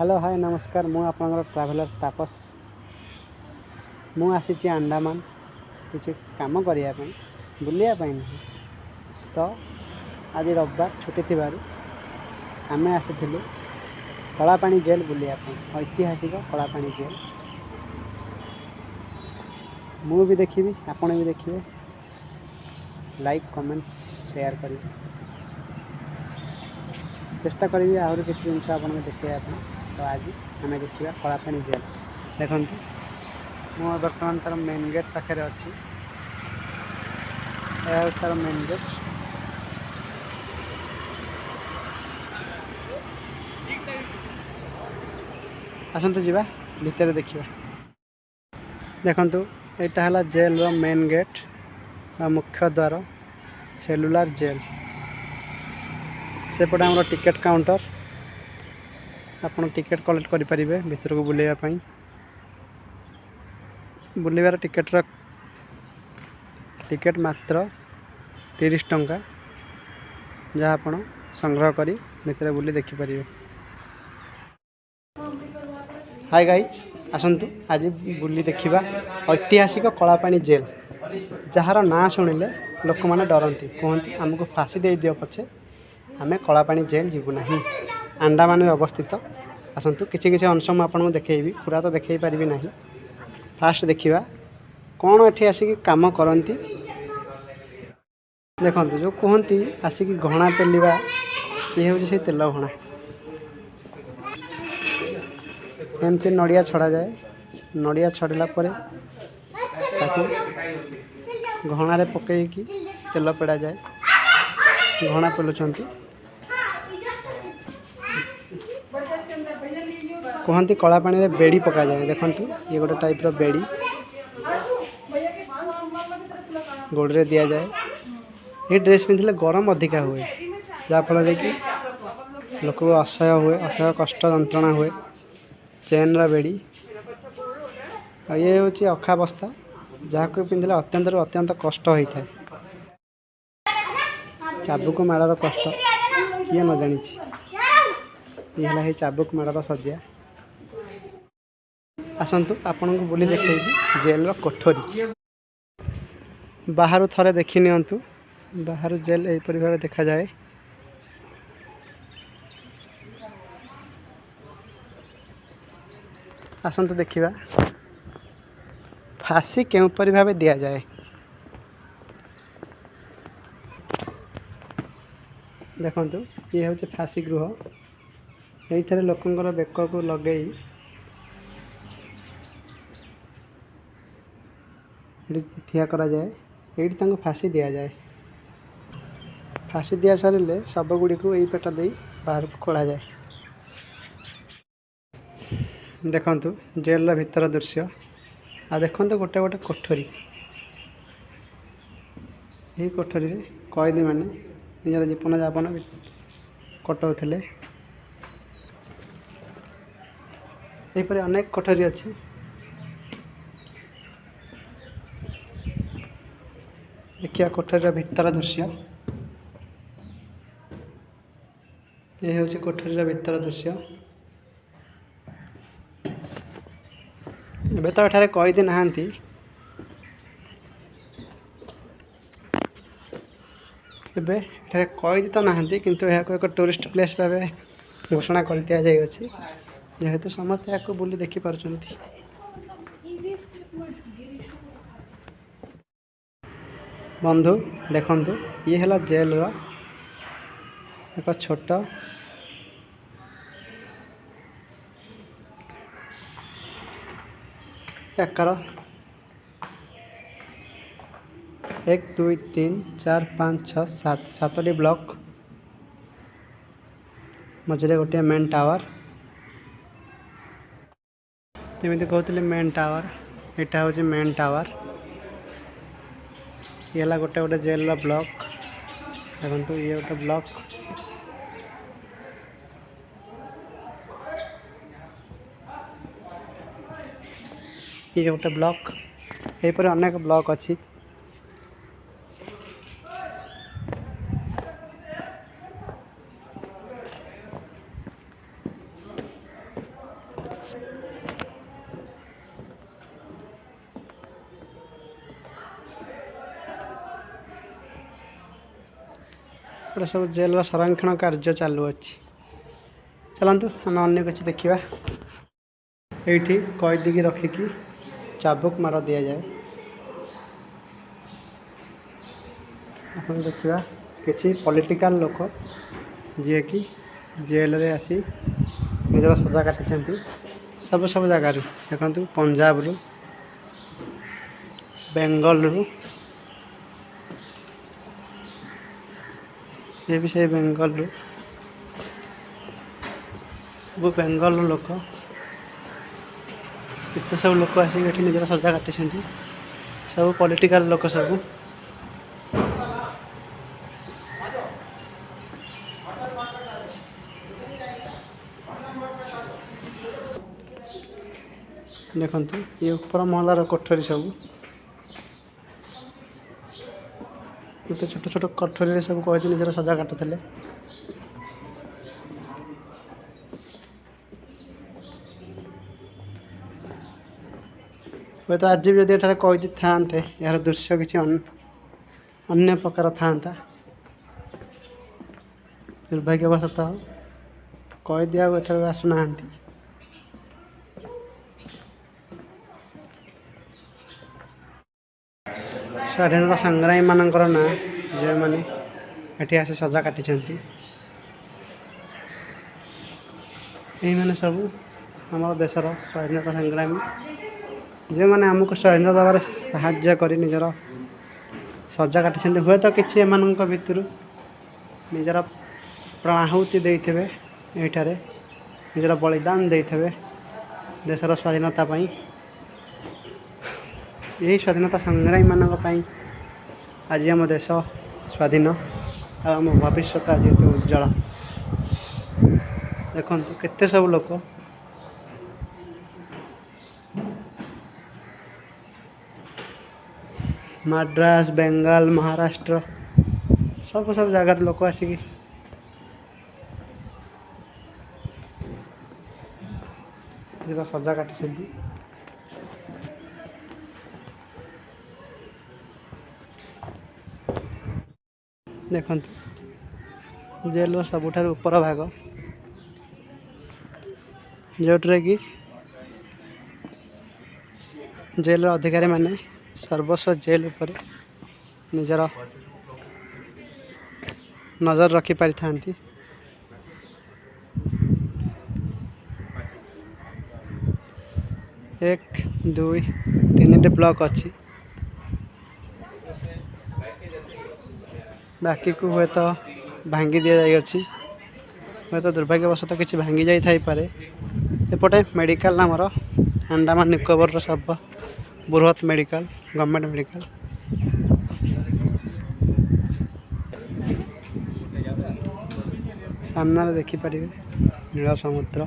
Hello hi नमस्कार मु आपनकर ट्रैवलर तापस मु आसी अंडमान किसी काम करने बुलिया नहीं तो आज रविवार छुट्टी थी आम आसीलु कलापाणी जेल बुलिया ऐतिहासिक कलापाणी जेल मु भी देखी आपण भी देखिए लाइक कमेंट शेयर करें चेष्टा करी आहरी किसी जिन आपको देखापी तो आज आम देखा कलापाणी जेल देखु मु बर्तमान तार मेन गेट पाखे अच्छी तार मेन गेट आसतु जीवा भितर देखा देखु यहाँ है जेल रो मेन गेट मुख्य द्वार सेलुलर जेल सेपटे आम टिकेट काउंटर आपन टिकेट कलेक्ट करें भीतर को बुलाइवाई बुलवार टिकेट मात्र 30 टंका जहाँ आपन संग्रह करी भीतर बुली देखिपर। हाय गाइज आसतु आज बुली देखा ऐतिहासिक कलापाणी जेल जार ना शुणिले लोक मैंने डरती कहते आमको फाँसी दे दियो पछे आमे कलापाणी जेल जीवु नहीं अंडमान अवस्थित आसतु किसी किसी अंश मुझे आपको देखी पूरा तो देखे पारि ना फास्ट देखा कौन ये आसिक कम करती देखो जो कहती आसिक घणा पेलिवा ये हूँ से तेल घणा एमती नड़िया छड़ा जाए नड़िया छड़ला घणारे पकईकी तेल पेड़ा जाए घणा पेलुंट कहती कलापाणी बेड़ी पका जाए देखु ये गोटे टाइप रो बेड़ी गोड़े दि जाए ये ड्रेस पिंधले गरम अधिका हुए जहाँफल कि लोक को असह्य हुए असह्य कष्ट जंत्रणा हुए चेन रा बेड़ी ये हूँ अखाबस्था जहाँ को पिंधले अत्यंत कष्ट होता है चाबुक माड़र कष्ट किए न जानी ये है चाबुक माड़र सज्जा आसतु आपण को बुली देखी जेल रो कोठरी बाहर थरे देखी नियंतु बाहर जेल यहीपर भाव देखा जाए आसतु देखा फाँसी केउपरि भाव दि जाए देखु ये हूँ फाँसी गृह ये लोकंर बेक को लगे ठिया करा जाए ये फाँसी दि जाए फाँसी दि सारे शव गुड़ी को यही पेट दे बाहर को खोल जाए देखु जेल भीतर दृश्य आ देखो गोटे गोटे कोठरी यही कोठरी कैदी मैंने निजर जीवन यापन कटाऊले यहीपर अनेक कोठरी अच्छी देखिए कोठरी भीतर दृश्य ये हूँ कोठरी भीतर दृश्य एबे तो एठारे कैदी नहांती एबे एठारे कैदी तो नहांती किंतु यह को एक टूरिस्ट प्लेस भाव घोषणा कर दिया जाय अछि जेहेतु समस्त या बुली देखि पारुचंती। बंधु देखंतु ये है जेल रो एक छोट आकार 1 2 3 4 5 6 7 7टी ब्लॉक मझे गोटे मेन टावर जमी कहते मेन टावर यहाँ हूँ मेन टावर ये है गोटे गोटे जेल रो ब्लॉक देखो ये गोटे ब्लॉक ये गोटे ब्लॉक यहीपर अनेक ब्लॉक अच्छी गोटे सब जेल संरक्षण कार्य चालू अच्छी। चलतु आम अगर किसी देखा ये कैदी की रखिकी चाबुक मार दि जाए। आप देखा कि पॉलिटिकल लोक जी कि जेल रे आसी निजर सजा काटी सब सब जगार देखु पंजाब रु बेंगल रु ये भी से बेंगल रु सब बेंगल लोक एत सब लोक आसिक निजर सजा काटी सब पॉलिटिकल लोक सब देखु ये ऊपर महलार कोठरी सब ये छोट छोट कोठरी सब कही निजर सजा काटुले। हे तो आज भी जब एठार कैदी था यार दृश्य किसी अन्य प्रकार था दुर्भाग्यवशतः कैदी आठार आसुना। स्वाधीनता संग्रामी मानकर ना जो मैंने ये आसी सजा काटी मैंने सब आम देशर स्वाधीनता संग्रामी जो मैंने आमको स्वाधीनता दबार साहाय्य कर निजर सजा काटी हुए तो किसी एम भितर निजर प्राणाहुति देते ये निजर बलिदान देते देशर स्वाधीनता पाई। यही स्वाधीनता संग्रामी मानी आज आम देश स्वाधीन आम भविष्य आज उज्जवल। देखु केते सब लोक मद्रास बेंगाल महाराष्ट्र सब सब जगार लोक आसिक सजा काटी। देखु जेल सबुठार ऊपर भाग जोटे कि जेल अधिकारी माने सर्वस्व जेल उपर निजर नजर रखी पारि थांती। एक दुई तीन ब्लॉक अच्छी बाकी को हुए तो भांगी दि जाइए हुए तो दुर्भाग्यवशतः किसी भांगी जापे। एपटे मेडिकल आमर अंडमान निकोबर सब बृहत मेडिकल गवर्नमेंट मेडिकल सामने देखिपारे नील समुद्र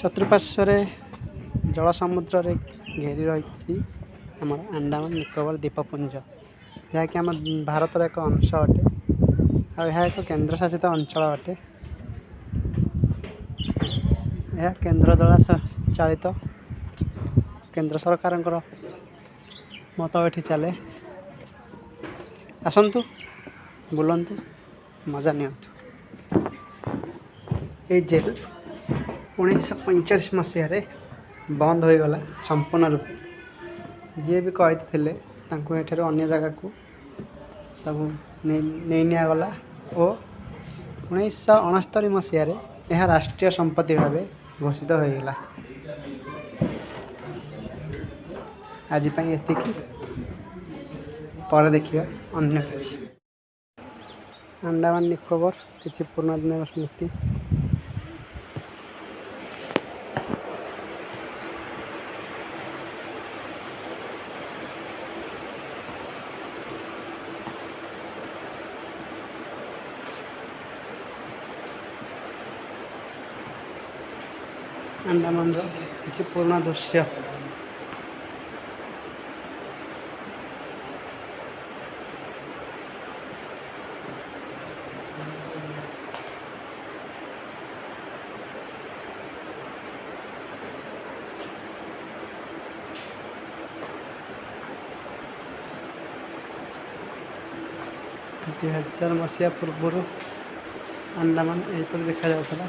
चतुर्पार्श्व जल समुद्र रे घेरी रही आम अंडमान निकोबर द्वीपपुंज जहाँकि आम भारतर एक अंश अटे आ एक केन्द्रशासित अंचल अटे। यह केन्द्र द्वारा चालित केन्द्र सरकार मत ये चले। आसतु बुलंतु मजा नियंतु। ये जेल 1945 मसीह बंद हो गला संपूर्ण रूप जी भी कैदी थे अन्य जगह को सब नहीं निगला और 1969 मसीह यह राष्ट्रीय संपत्ति भाव घोषित हो गला। आज एति पर देखिए अन्य किसी अंडमान निकोबर किसी पूर्ण दिन स्मृति अंडमान किसी पुराना दृश्य 2000 ମସିହା ପୂର୍ବରୁ ଆଣ୍ଡାମାନ ଏହିପରି ଦେଖାଯାଉଥିଲା।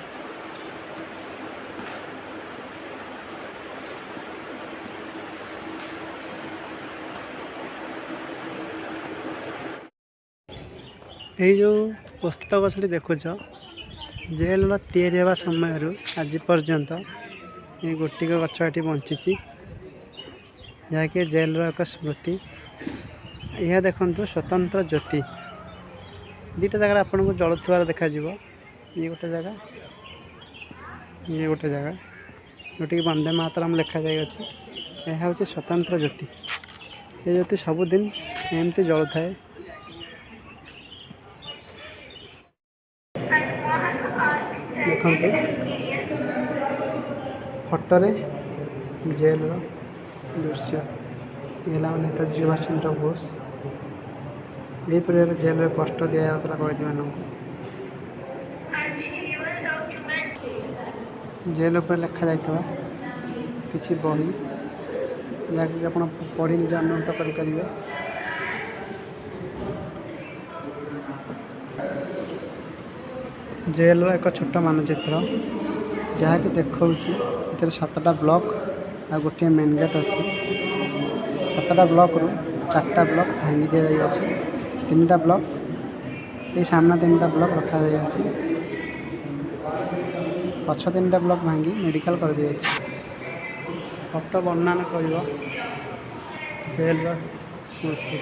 ଏଇ ଯେଉଁ ପୁସ୍ତକ ଗଛଟି ଦେଖୁଛ, ଜେଲର ତିଆରି ହେବା ସମୟରୁ ଆଜି ପର୍ଯ୍ୟନ୍ତ ଏ ଗୋଟିକ ଗଛ ଏଠି ବଞ୍ଚିଛି, ଯାହାକି ଜେଲର ଏକ ସ୍ମୃତି। ଏହା ଦେଖନ୍ତୁ ସ୍ୱତନ୍ତ୍ର ଜ୍ୟୋତି ଦୁଇଟା ଜାଗାରେ ଆପଣଙ୍କୁ ଜଳୁଥିବାର ଦେଖାଯିବ। ଇଏ ଗୋଟେ ଜାଗା, ଇଏ ଗୋଟେ ଜାଗା ଯେଉଁଠିକି ବନ୍ଦେ ମାତରମ୍ ଲେଖାଯାଇଅଛି। ଏହା ହେଉଛି ସ୍ୱତନ୍ତ୍ର ଜ୍ୟୋତି। ଏ ଜ୍ୟୋତି ସବୁଦିନ ଏମିତି ଜଳୁଥାଏ। ଦେଖନ୍ତୁ ଫଟୋରେ ଜେଲର ଦୃଶ୍ୟ। ହେଲା ନେତାଜୀ ସୁଭାଷ ଚନ୍ଦ୍ର ବୋଷ। ଏହିପରି ଭାବେ ଜେଲରେ କଷ୍ଟ ଦିଆଯାଉଥିଲା କଏଦୀମାନଙ୍କୁ। ଜେଲ୍ ଉପରେ ଲେଖାଯାଇଥିବା କିଛି ବହି, ଯାହାକି ଆପଣ ପଢ଼ି ନିଜେ ଅନୁଭୂତ କରିପାରିବେ। ଜେଲର ଏକ ଛୋଟ ମାନଚିତ୍ର, ଯାହାକି ଦେଖାଉଛି ଏଥିରେ 7ଟା ବ୍ଲକ୍ ଆଉ ଗୋଟିଏ ମେନ୍ ଗେଟ୍ ଅଛି। 7ଟା ବ୍ଲକ୍ରୁ 4ଟା ବ୍ଲକ୍ ଭାଙ୍ଗି ଦିଆଯାଇଅଛି। 3ଟା ବ୍ଲକ୍, ଏଇ ସାମ୍ନା 3ଟା ବ୍ଲକ୍ ରଖାଯାଇଅଛି। ପଛ 3ଟା ବ୍ଲକ୍ ଭାଙ୍ଗି ମେଡ଼ିକାଲ କରାଯାଇଛି। ଫଟୋ ବର୍ଣ୍ଣନା କରିବ ଜେଲର ସ୍ମୃତି।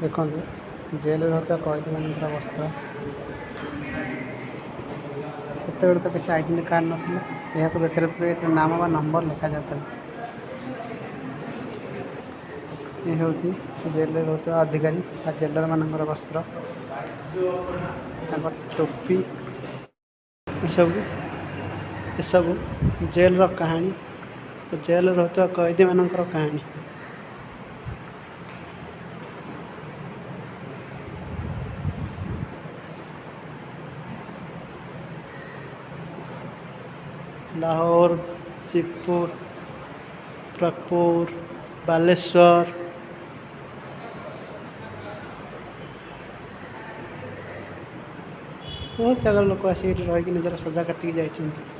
ଦେଖନ୍ତୁ ଜେଲରେ ରହୁଥିବା କଏଦୀମାନଙ୍କର ଅବସ୍ଥା। ସେତେବେଳେ ତ କିଛି ଆଇଡେଣ୍ଟି କାର୍ଡ଼ ନଥିଲା, ଏହାକୁ ବେକରେ ପୁରେଇ ନାମ ବା ନମ୍ବର ଲେଖାଯାଉଥିଲା। ଏ ହେଉଛି ଜେଲରେ ରହୁଥିବା ଅଧିକାରୀ ବା ଜେଲରମାନଙ୍କର ବସ୍ତ୍ର, ତାଙ୍କ ଟୋପି। ଏସବୁ ଜେଲର କାହାଣୀ ଓ ଜେଲରେ ରହୁଥିବା କଏଦୀମାନଙ୍କର କାହାଣୀ। लाहौर, शिवपुर, प्रकपुर, बालेश्वर, बहुत जगह लोक आसिक रही निजर सजा काटिक जाइछन्ति।